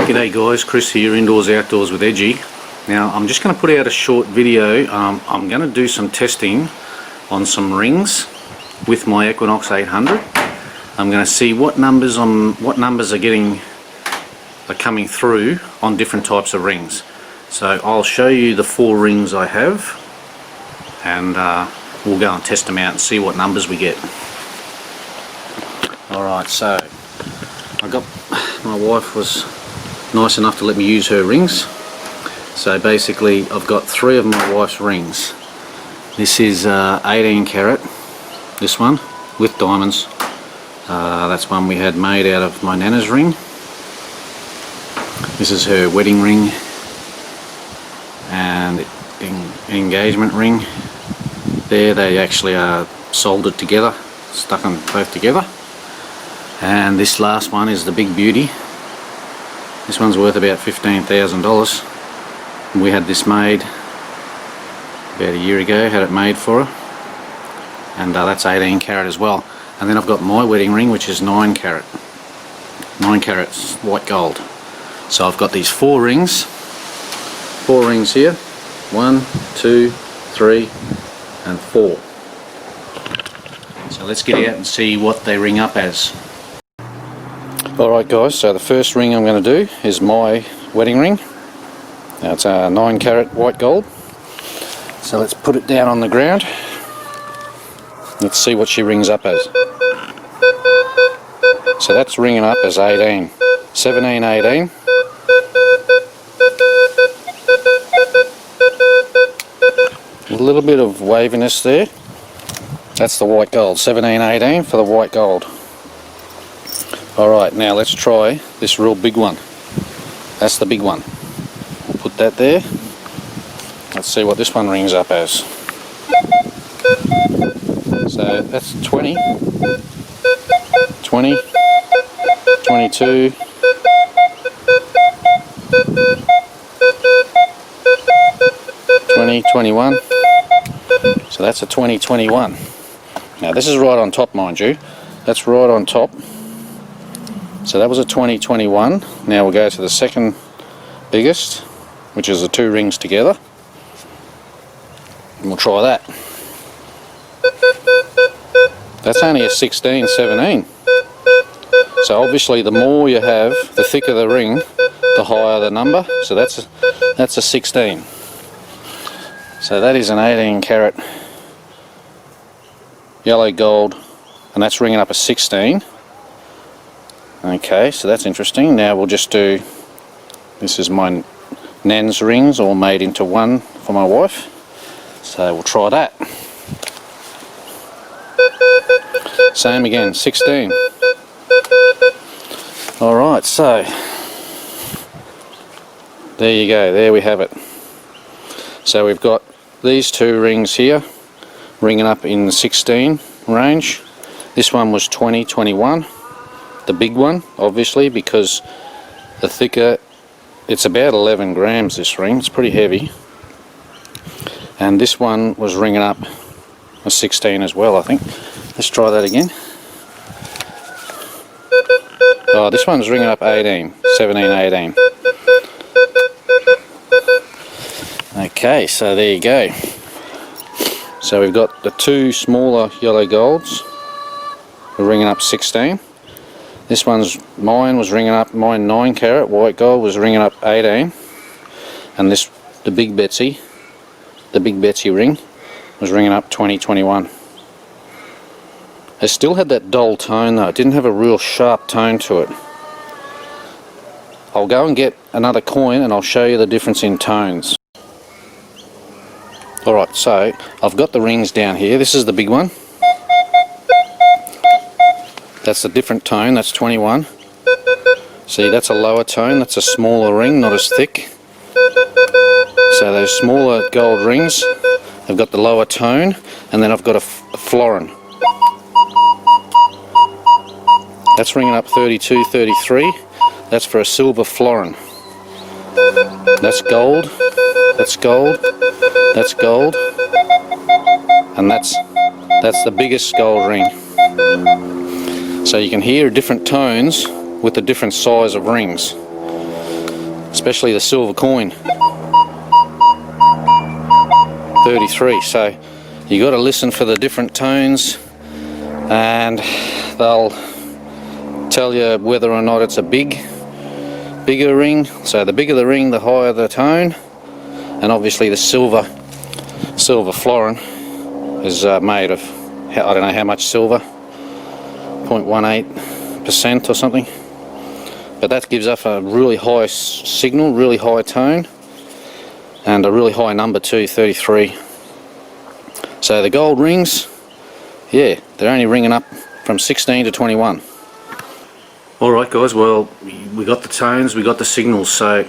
G'day guys, Chris here, Indoors Outdoors with Edgy. Now I'm just going to put out a short video. I'm going to do some testing on some rings with my Equinox 800. I'm going to see what numbers are coming through on different types of rings. So I'll show you the 4 rings I have, and we'll go and test them out and see what numbers we get. Alright, so my wife was nice enough to let me use her rings. So basically I've got 3 of my wife's rings. This is 18 carat, this one with diamonds. That's one we had made out of my Nana's ring. This is her wedding ring and engagement ring. There they actually are soldered together, stuck them both together. And this last one is the big beauty. This one's worth about $15,000. We had this made about a year ago, had it made for her, and that's 18 carat as well. And then I've got my wedding ring, which is 9 carat, 9 carats white gold. So I've got these 4 rings here, 1, 2, 3 and 4. So let's get out and see what they ring up as. Alright guys, so the first ring I'm going to do is my wedding ring. Now it's a 9 carat white gold. So let's put it down on the ground. Let's see what she rings up as. So that's ringing up as 18. 17, 18. A little bit of waviness there. That's the white gold. 17, 18 for the white gold. Alright, now let's try this real big one. That's the big one. We'll put that there. Let's see what this one rings up as. So that's 20, 20, 22, 20, 21. So that's a 20, 21. Now this is right on top, mind you. That's right on top. So that was a 20, 21. Now we'll go to the second biggest, which is the 2 rings together. And we'll try that. That's only a 16, 17. So obviously the more you have, the thicker the ring, the higher the number. So that's a 16. So that is an 18 carat yellow gold, and that's ringing up a 16. Okay, so that's interesting. Now we'll just do, this is my Nan's rings all made into one for my wife. So we'll try that. Same again, 16. Alright, so there you go, there we have it. So we've got these 2 rings here ringing up in the 16 range. This one was 20, 21. The big one, obviously, because the thicker, it's about 11 grams this ring, it's pretty heavy. And this one was ringing up a 16 as well, I think. Let's try that again. Oh, this one's ringing up 18, 17, 18. Okay, so there you go. So we've got the 2 smaller yellow golds, we're ringing up 16. This mine was ringing up, mine 9 carat white gold was ringing up 18, and this, the big Betsy ring was ringing up 20, 21. It still had that dull tone though, it didn't have a real sharp tone to it. I'll go and get another coin and I'll show you the difference in tones. Alright, so I've got the rings down here. This is the big one. That's a different tone, that's 21. See, that's a lower tone, that's a smaller ring, not as thick. So those smaller gold rings, they've got the lower tone, and then I've got a florin. That's ringing up 32, 33. That's for a silver florin. That's gold, that's gold, that's gold, and that's the biggest gold ring. So you can hear different tones with the different size of rings. especially the silver coin. 33. So you got to listen for the different tones, and they'll tell you whether or not it's a bigger ring. So the bigger the ring, the higher the tone. And obviously the silver florin is made of, I don't know how much silver, 0.18% or something, but that gives off a really high signal, really high tone, and a really high number too, 33. So the gold rings, yeah, they're only ringing up from 16 to 21. Alright guys, well, we got the tones, we got the signals. So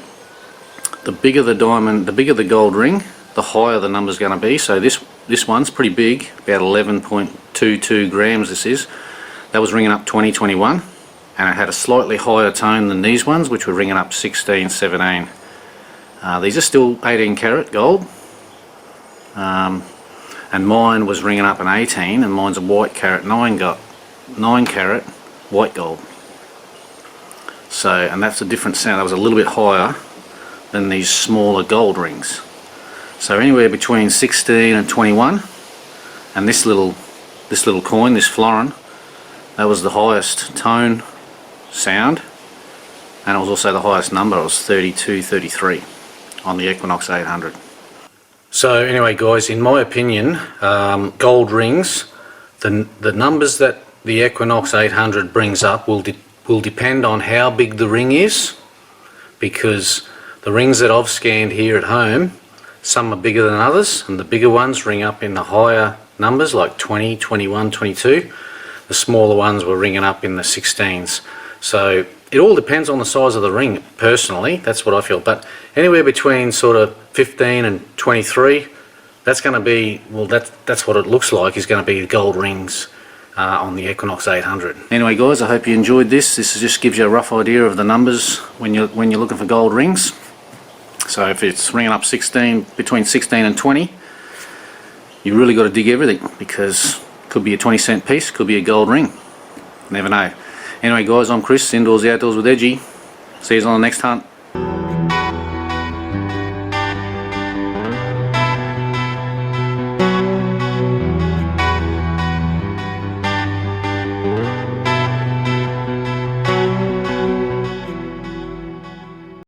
the bigger the diamond, the bigger the gold ring, the higher the number's going to be. So this one's pretty big, about 11.22 grams this is. That was ringing up 20, 21, and it had a slightly higher tone than these ones, which were ringing up 16, 17. These are still 18 karat gold, and mine was ringing up an 18, and mine's a white carat 9 carat white gold. So, and that's a different sound. That was a little bit higher than these smaller gold rings. So anywhere between 16 and 21, and this little coin, this florin, that was the highest tone sound, and it was also the highest number. It was 32, 33 on the Equinox 800. So anyway guys, in my opinion, gold rings, the numbers that the Equinox 800 brings up will depend on how big the ring is, because the rings that I've scanned here at home, some are bigger than others, and the bigger ones ring up in the higher numbers like 20, 21, 22. The smaller ones were ringing up in the 16s. So it all depends on the size of the ring, personally. That's what I feel. But anywhere between sort of 15 and 23, that's going to be, well, that's what it looks like, is going to be gold rings on the Equinox 800. Anyway guys, I hope you enjoyed this. This just gives you a rough idea of the numbers when you're looking for gold rings. So if it's ringing up 16, between 16 and 20, you really got to dig everything, because it could be a 20-cent piece, could be a gold ring. Never know. Anyway guys, I'm Chris, Indoors Outdoors with Edgy. See you on the next hunt.